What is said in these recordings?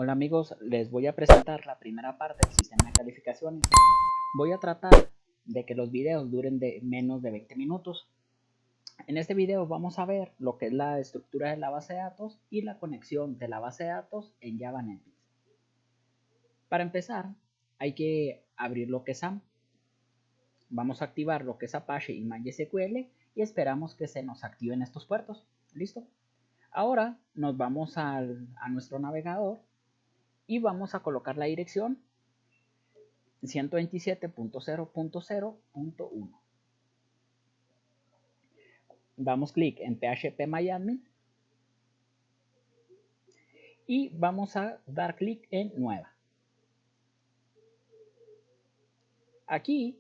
Hola amigos, les voy a presentar la primera parte del sistema de calificaciones. Voy a tratar de que los videos duren de menos de 20 minutos. En este video vamos a ver lo que es la estructura de la base de datos y la conexión de la base de datos en Java NetBeans. Para empezar, hay que abrir lo que es SAM. Vamos a activar lo que es Apache y MySQL y esperamos que se nos activen estos puertos. ¿Listo? Ahora nos vamos a nuestro navegador y vamos a colocar la dirección 127.0.0.1. Damos clic en phpMyAdmin y vamos a dar clic en Nueva. Aquí,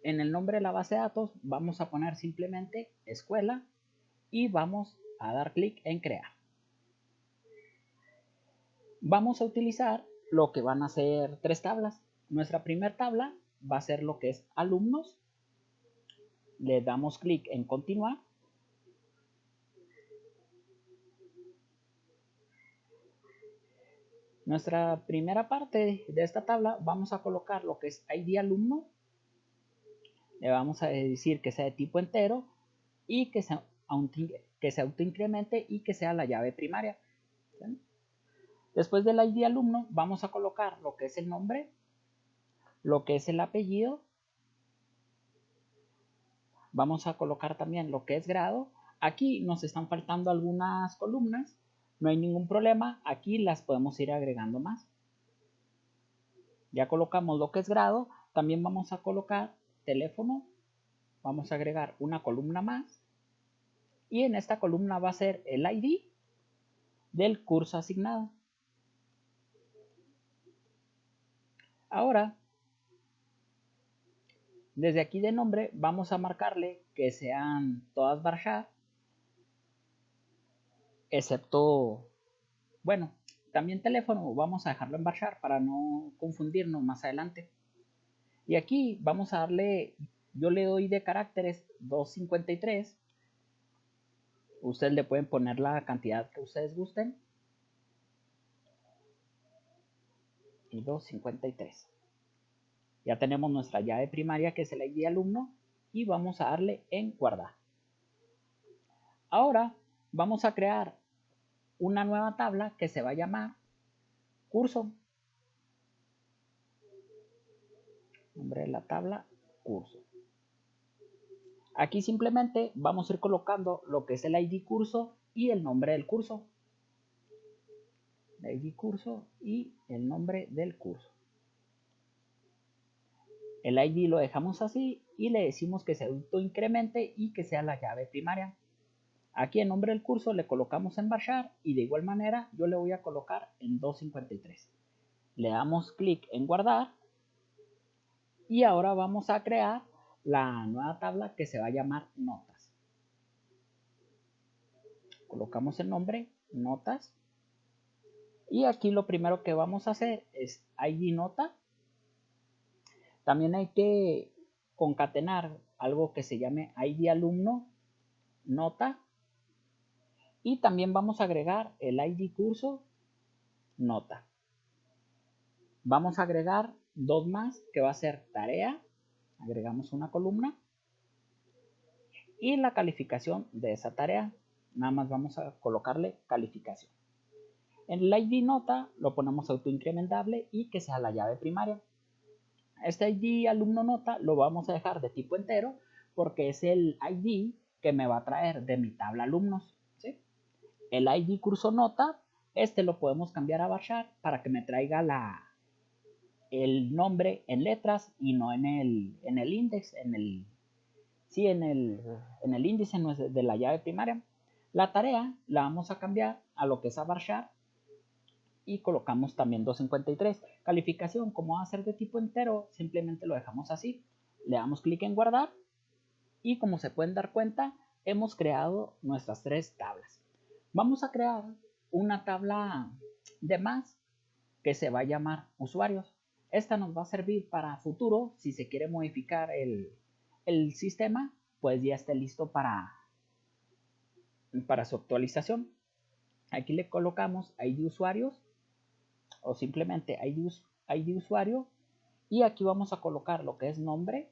en el nombre de la base de datos, vamos a poner simplemente escuela y vamos a dar clic en Crear. Vamos a utilizar lo que van a ser tres tablas. Nuestra primera tabla va a ser lo que es alumnos. Le damos clic en Continuar. Nuestra primera parte de esta tabla vamos a colocar lo que es ID alumno. Le vamos a decir que sea de tipo entero y que se autoincremente y que sea la llave primaria. ¿Sí? Después del ID alumno vamos a colocar lo que es el nombre, lo que es el apellido. Vamos a colocar también lo que es grado. Aquí nos están faltando algunas columnas. No hay ningún problema. Aquí las podemos ir agregando más. Ya colocamos lo que es grado. También vamos a colocar teléfono. Vamos a agregar una columna más. Y en esta columna va a ser el ID del curso asignado. Ahora, desde aquí de nombre vamos a marcarle que sean todas bar excepto, bueno, también teléfono vamos a dejarlo en bar para no confundirnos más adelante. Y aquí vamos a darle, yo le doy de caracteres 253. Ustedes le pueden poner la cantidad que ustedes gusten. Y 253. Ya tenemos nuestra llave primaria que es el ID alumno y vamos a darle en guardar. Ahora vamos a crear una nueva tabla que se va a llamar curso. Nombre de la tabla curso. Aquí simplemente vamos a ir colocando lo que es el ID curso y el nombre del curso. El ID curso y el nombre del curso. El ID lo dejamos así y le decimos que se autoincremente y que sea la llave primaria. Aquí el nombre del curso le colocamos en bar y de igual manera yo le voy a colocar en 253. Le damos clic en guardar y ahora vamos a crear la nueva tabla que se va a llamar notas. Colocamos el nombre notas y aquí lo primero que vamos a hacer es ID nota. También hay que concatenar algo que se llame ID alumno nota y también vamos a agregar el ID curso nota. Vamos a agregar dos más que va a ser tarea, agregamos una columna y la calificación de esa tarea, nada más vamos a colocarle calificación. En el ID nota lo ponemos autoincrementable y que sea la llave primaria. Este ID alumno nota lo vamos a dejar de tipo entero porque es el ID que me va a traer de mi tabla alumnos. ¿Sí? El ID curso nota, este lo podemos cambiar a varchar para que me traiga el nombre en letras y no en el índice, en el índice de la llave primaria. La tarea la vamos a cambiar a lo que es a varchar y colocamos también 253. Calificación, como va a ser de tipo entero, simplemente lo dejamos así. Le damos clic en guardar y como se pueden dar cuenta, hemos creado nuestras tres tablas. Vamos a crear una tabla de más que se va a llamar usuarios. Esta nos va a servir para futuro, si se quiere modificar el sistema, pues ya esté listo para su actualización. Aquí le colocamos ID usuarios o simplemente ID usuario, y aquí vamos a colocar lo que es nombre,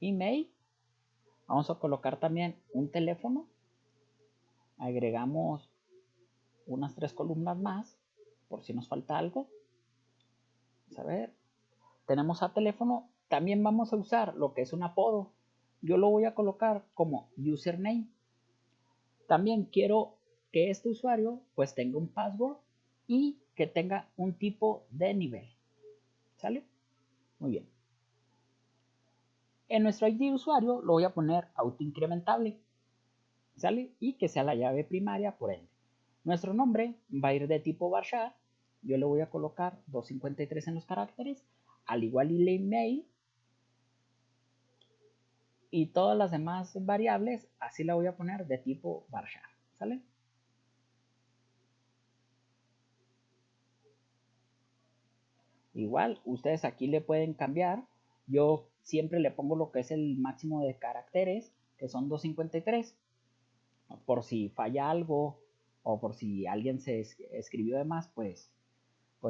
email, vamos a colocar también un teléfono, agregamos unas 3 columnas más por si nos falta algo. Vamos a ver, tenemos a teléfono, también vamos a usar lo que es un apodo, yo lo voy a colocar como username. También quiero que este usuario pues tenga un password y que tenga un tipo de nivel. ¿Sale? Muy bien. En nuestro ID de usuario lo voy a poner autoincrementable. ¿Sale? Y que sea la llave primaria por ende. Nuestro nombre va a ir de tipo varchar. Yo le voy a colocar 253 en los caracteres, al igual y el email. Y todas las demás variables así la voy a poner de tipo varchar. ¿Sale? Igual, ustedes aquí le pueden cambiar. Yo siempre le pongo lo que es el máximo de caracteres, que son 253. Por si falla algo o por si alguien se escribió de más, pues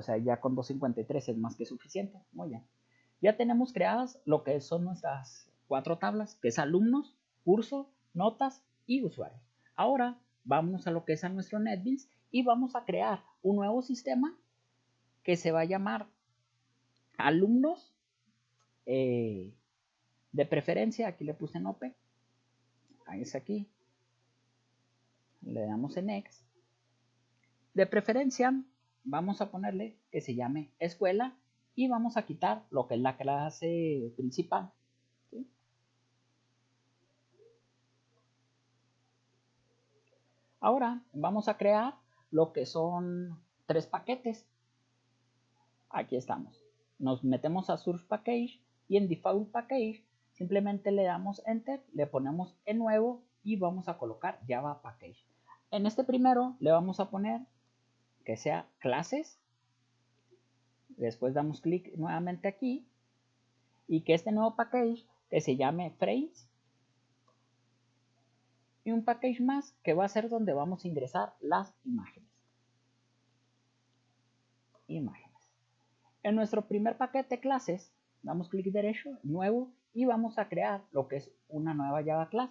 ahí ya con 253 es más que suficiente. Muy bien. Ya tenemos creadas lo que son nuestras 4 tablas, que es alumnos, curso, notas y usuarios. Ahora vamos a lo que es a nuestro NetBeans y vamos a crear un nuevo sistema que se va a llamar alumnos, de preferencia, aquí le puse en OP, ahí es aquí, le damos en Next. De preferencia vamos a ponerle que se llame escuela y vamos a quitar lo que es la clase principal. ¿Sí? Ahora vamos a crear lo que son 3 paquetes. Aquí estamos. Nos metemos a Source Package y en Default Package simplemente le damos Enter, le ponemos en nuevo y vamos a colocar Java Package. En este primero le vamos a poner que sea clases. Después damos clic nuevamente aquí y que este nuevo package que se llame frames y un package más que va a ser donde vamos a ingresar las imágenes. En nuestro primer paquete clases damos clic derecho, nuevo, y vamos a crear lo que es una nueva Java class.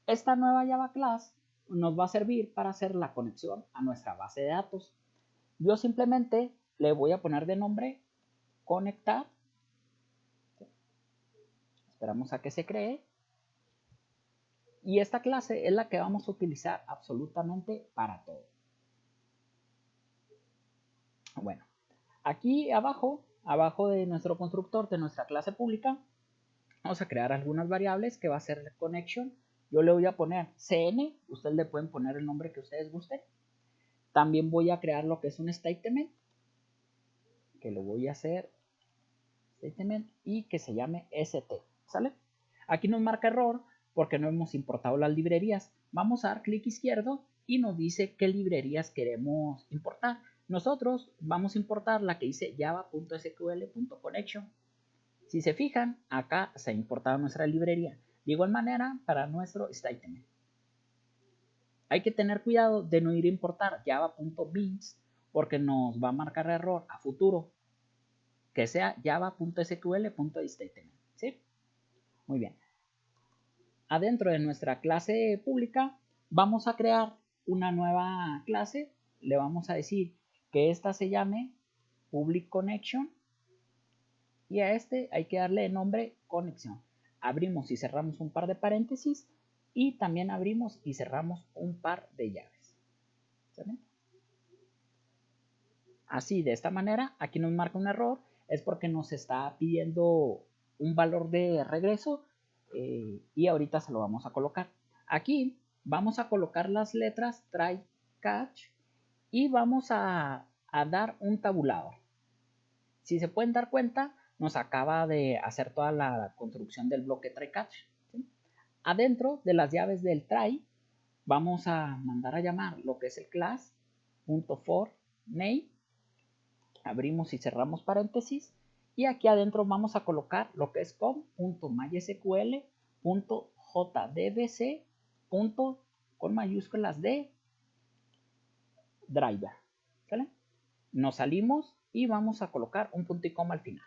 Esta nueva Java class nos va a servir para hacer la conexión a nuestra base de datos. Yo simplemente le voy a poner de nombre conectar. Esperamos a que se cree. Y esta clase es la que vamos a utilizar absolutamente para todo. Bueno, aquí abajo de nuestro constructor de nuestra clase pública, vamos a crear algunas variables que va a ser connection. Yo le voy a poner cn, ustedes le pueden poner el nombre que ustedes gusten. También voy a crear lo que es un statement, que lo voy a hacer statement y que se llame st, ¿sale? Aquí nos marca error porque no hemos importado las librerías. Vamos a dar clic izquierdo y nos dice qué librerías queremos importar. Nosotros vamos a importar la que dice java.sql.connection. Si se fijan, acá se ha importado nuestra librería. De igual manera, para nuestro statement. Hay que tener cuidado de no ir a importar java.beans porque nos va a marcar error a futuro. Que sea java.sql.statement. ¿Sí? Muy bien. Adentro de nuestra clase pública vamos a crear una nueva clase. Le vamos a decir que esta se llame public connection y a este hay que darle el nombre conexión. Abrimos y cerramos un par de paréntesis y también abrimos y cerramos un par de llaves. ¿Saben? Así, de esta manera, aquí nos marca un error, es porque nos está pidiendo un valor de regreso y ahorita se lo vamos a colocar. Aquí vamos a colocar las letras try catch y vamos a dar un tabulador. Si se pueden dar cuenta, nos acaba de hacer toda la construcción del bloque try catch. ¿Sí? Adentro de las llaves del try vamos a mandar a llamar lo que es el class.for name. Abrimos y cerramos paréntesis y aquí adentro vamos a colocar lo que es com.mysql.jdbc. Con mayúsculas de driver. ¿Sale? nos salimos y vamos a colocar un punto y coma al final.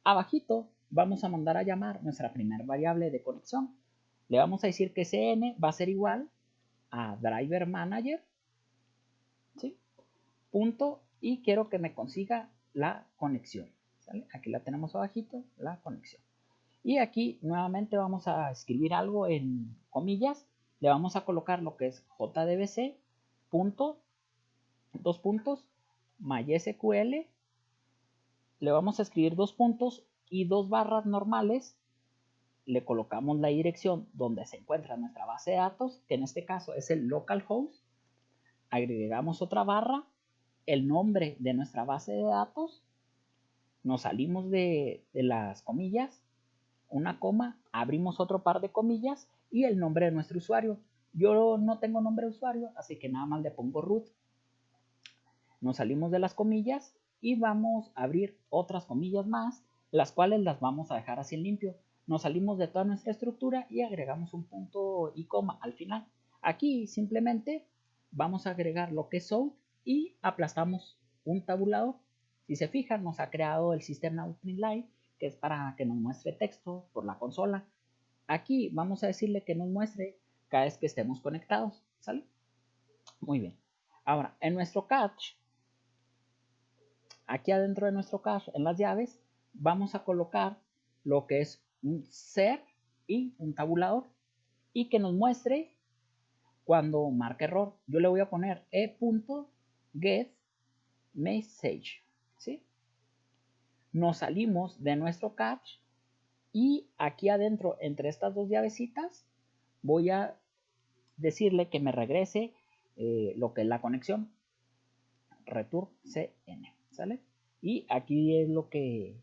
Abajito vamos a mandar a llamar nuestra primera variable de conexión. Le vamos a decir que cn va a ser igual a driver manager, ¿sí? Punto, y quiero que me consiga la conexión, ¿sale? Aquí la tenemos abajito, la conexión. Y aquí nuevamente vamos a escribir algo en comillas. Le vamos a colocar lo que es jdbc punto, dos puntos, mysql. Le vamos a escribir dos puntos y dos barras normales. Le colocamos la dirección donde se encuentra nuestra base de datos, que en este caso es el localhost. Agregamos otra barra, el nombre de nuestra base de datos. Nos salimos de las comillas, una coma, abrimos otro par de comillas y el nombre de nuestro usuario. Yo no tengo nombre de usuario, así que nada más le pongo root. Nos salimos de las comillas y vamos a abrir otras comillas más, las cuales las vamos a dejar así en limpio. Nos salimos de toda nuestra estructura y agregamos un punto y coma al final. Aquí simplemente vamos a agregar lo que es out y aplastamos un tabulador. Si se fijan, nos ha creado el System Out Print Line, que es para que nos muestre texto por la consola. Aquí vamos a decirle que nos muestre cada vez que estemos conectados, ¿sale? Muy bien. Ahora, en nuestro cache, aquí adentro de nuestro cache, en las llaves, vamos a colocar lo que es un ser y un tabulador y que nos muestre cuando marque error. Yo le voy a poner e.getMessage, ¿sí? Nos salimos de nuestro cache y aquí adentro, entre estas dos llavecitas, voy a decirle que me regrese lo que es la conexión, return cn, ¿sale? Y aquí es lo que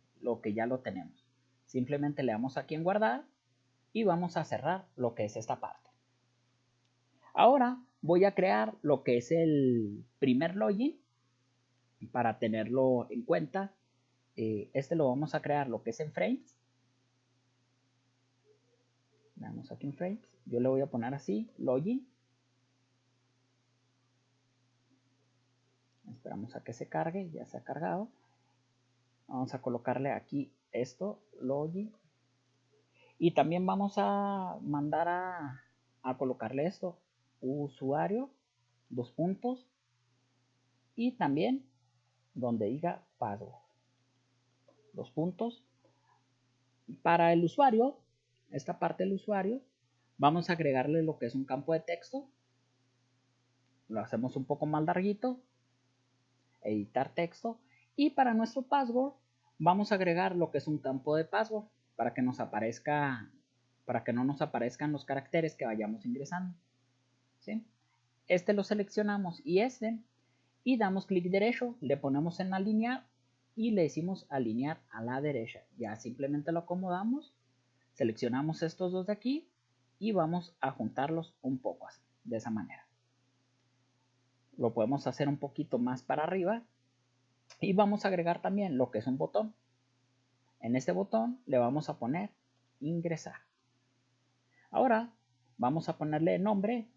ya lo tenemos. Simplemente le damos aquí en guardar y vamos a cerrar lo que es esta parte. Ahora voy a crear lo que es el primer login para tenerlo en cuenta. Este lo vamos a crear lo que es en frames. Veamos aquí en frames. Yo le voy a poner así, login. Esperamos a que se cargue, ya se ha cargado. Vamos a colocarle aquí esto, login. Y también vamos a mandar a colocarle esto, usuario, dos puntos. Y también donde diga password, dos puntos. Para el usuario, esta parte del usuario, vamos a agregarle lo que es un campo de texto. Lo hacemos un poco más larguito. Editar texto. Y para nuestro password, vamos a agregar lo que es un campo de password para que nos aparezca, para que no nos aparezcan los caracteres que vayamos ingresando, ¿sí? Este lo seleccionamos y damos clic derecho, le ponemos en alinear y le decimos alinear a la derecha. Ya simplemente lo acomodamos, seleccionamos estos dos de aquí y vamos a juntarlos un poco así, de esa manera. Lo podemos hacer un poquito más para arriba y vamos a agregar también lo que es un botón. En este botón le vamos a poner ingresar. Ahora vamos a ponerle nombre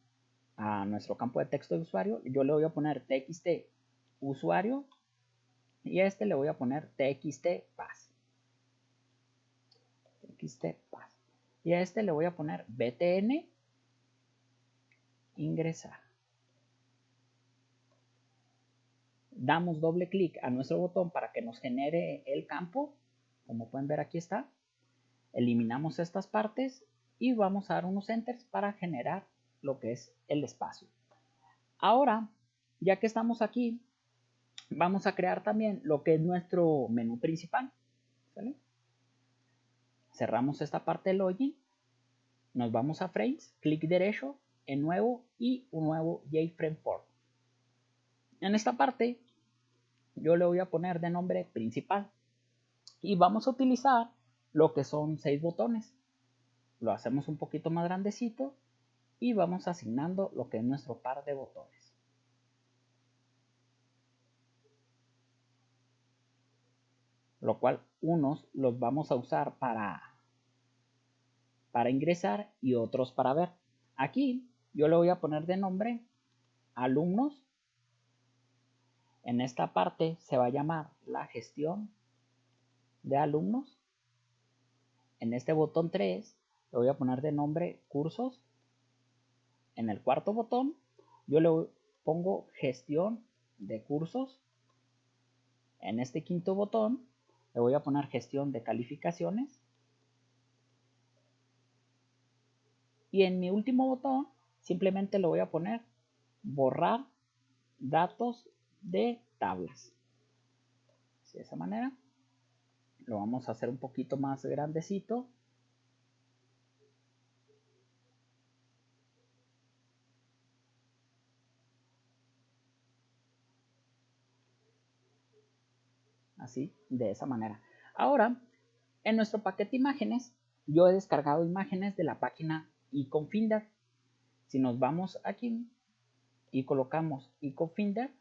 a nuestro campo de texto de usuario. Yo le voy a poner txt usuario y a este le voy a poner txt pass. Y a este le voy a poner btn ingresar. Damos doble clic a nuestro botón para que nos genere el campo. Como pueden ver, aquí está. Eliminamos estas partes y vamos a dar unos enters para generar lo que es el espacio. Ahora, ya que estamos aquí, vamos a crear también lo que es nuestro menú principal, ¿sale? Cerramos esta parte de login, nos vamos a frames, clic derecho en nuevo y un nuevo JFrame Form. En esta parte yo le voy a poner de nombre principal y vamos a utilizar lo que son 6 botones. Lo hacemos un poquito más grandecito y vamos asignando lo que es nuestro par de botones. Lo cual unos los vamos a usar para ingresar y otros para ver. Aquí yo le voy a poner de nombre alumnos En esta parte se va a llamar la gestión de alumnos. En este botón 3 le voy a poner de nombre cursos. En el cuarto botón yo le pongo gestión de cursos. En este quinto botón le voy a poner gestión de calificaciones. Y en mi último botón simplemente le voy a poner borrar datos de tablas. De esa manera lo vamos a hacer un poquito más grandecito. Así, de esa manera. Ahora, en nuestro paquete imágenes, yo he descargado imágenes de la página Iconfinder. Si nos vamos aquí y colocamos Iconfinder,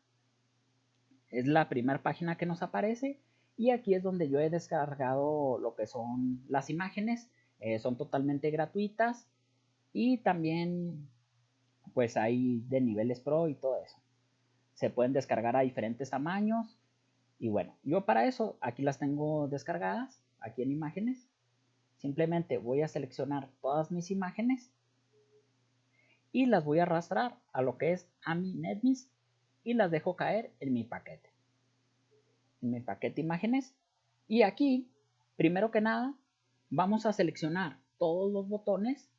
es la primera página que nos aparece. Y aquí es donde yo he descargado lo que son las imágenes. Son totalmente gratuitas. Y también, pues hay de niveles pro y todo eso. Se pueden descargar a diferentes tamaños. Y bueno, yo para eso aquí las tengo descargadas, aquí en imágenes. Simplemente voy a seleccionar todas mis imágenes y las voy a arrastrar a lo que es a mi NetBeans y las dejo caer en mi paquete. En mi paquete imágenes. Y aquí, primero que nada, vamos a seleccionar todos los botones.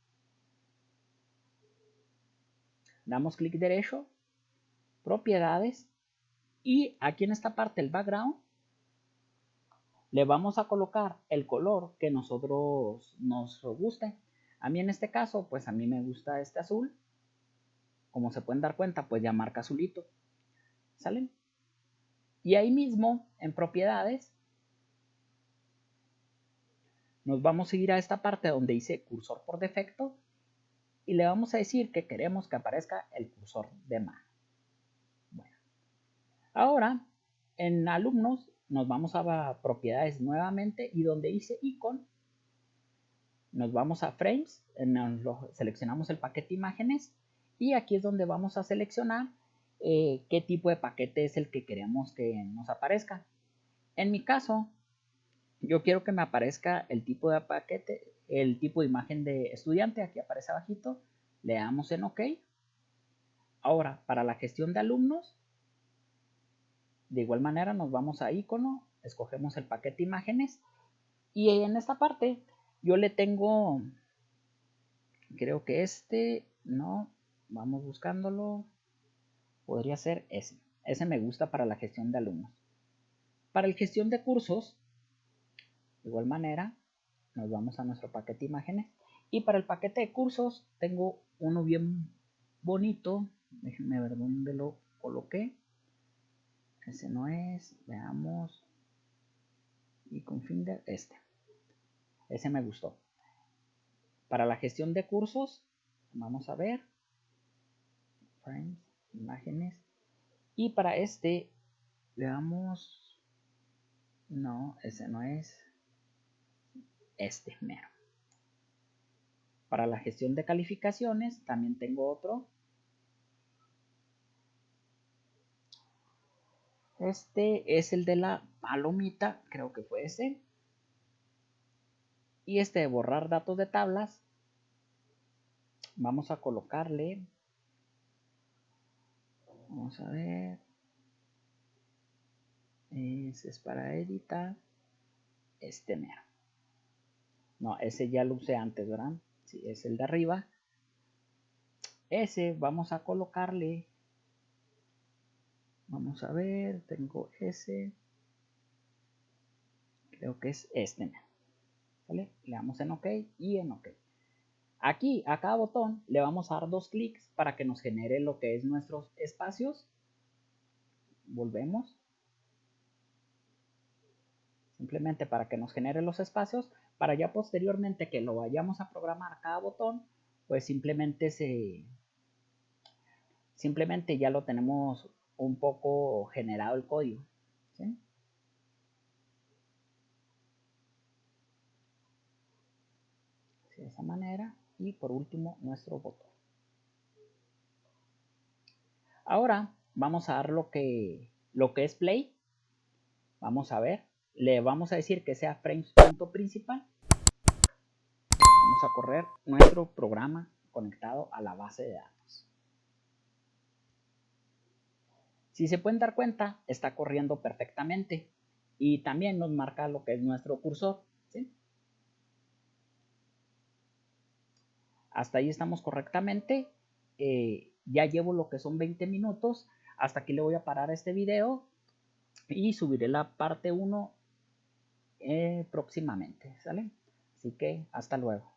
Damos clic derecho, propiedades. Y aquí en esta parte, el background, le vamos a colocar el color que nosotros nos guste. A mí en este caso, pues a mí me gusta este azul. Como se pueden dar cuenta, pues ya marca azulito. ¿Salen? Y ahí mismo, en propiedades, nos vamos a ir a esta parte donde dice cursor por defecto y le vamos a decir que queremos que aparezca el cursor de mano. Bueno, ahora en alumnos nos vamos a propiedades nuevamente y donde dice icon nos vamos a frames, seleccionamos el paquete imágenes y aquí es donde vamos a seleccionar qué tipo de paquete es el que queremos que nos aparezca. En mi caso, yo quiero que me aparezca el tipo de paquete, el tipo de imagen de estudiante, aquí aparece abajito, le damos en OK. Ahora, para la gestión de alumnos, de igual manera nos vamos a icono, escogemos el paquete imágenes y en esta parte yo le tengo, creo que no, vamos buscándolo, podría ser ese me gusta para la gestión de alumnos. Para la gestión de cursos, de igual manera, nos vamos a nuestro paquete imágenes y para el paquete de cursos tengo uno bien bonito, déjenme ver dónde lo coloqué, ese no es, veamos, Iconfinder, ese me gustó. Para la gestión de cursos, vamos a ver, frames, imágenes, y para veamos, no, ese no es, mero. Para la gestión de calificaciones también tengo otro. Este es el de la palomita, creo que fue ese. Y este de borrar datos de tablas, vamos a colocarle, vamos a ver, ese es para editar, mero. No, ese ya lo usé antes, ¿verdad? Sí, es el de arriba. Ese vamos a colocarle, vamos a ver, tengo ese, creo que es mero. ¿Vale? Le damos en OK y en OK. Aquí a cada botón le vamos a dar 2 clics para que nos genere lo que es nuestros espacios. Volvemos. Simplemente para que nos genere los espacios, para ya posteriormente que lo vayamos a programar cada botón, pues simplemente ya lo tenemos un poco generado el código, ¿sí? De esa manera. Y por último nuestro botón. Ahora vamos a dar lo que lo que es play, vamos a ver, le vamos a decir que sea frames.principal. Vamos a correr nuestro programa conectado a la base de datos. Si se pueden dar cuenta, está corriendo perfectamente y también nos marca lo que es nuestro cursor, ¿sí? Hasta ahí estamos correctamente. Ya llevo lo que son 20 minutos. Hasta aquí le voy a parar este video y subiré la parte 1 próximamente, ¿sale? Así que hasta luego.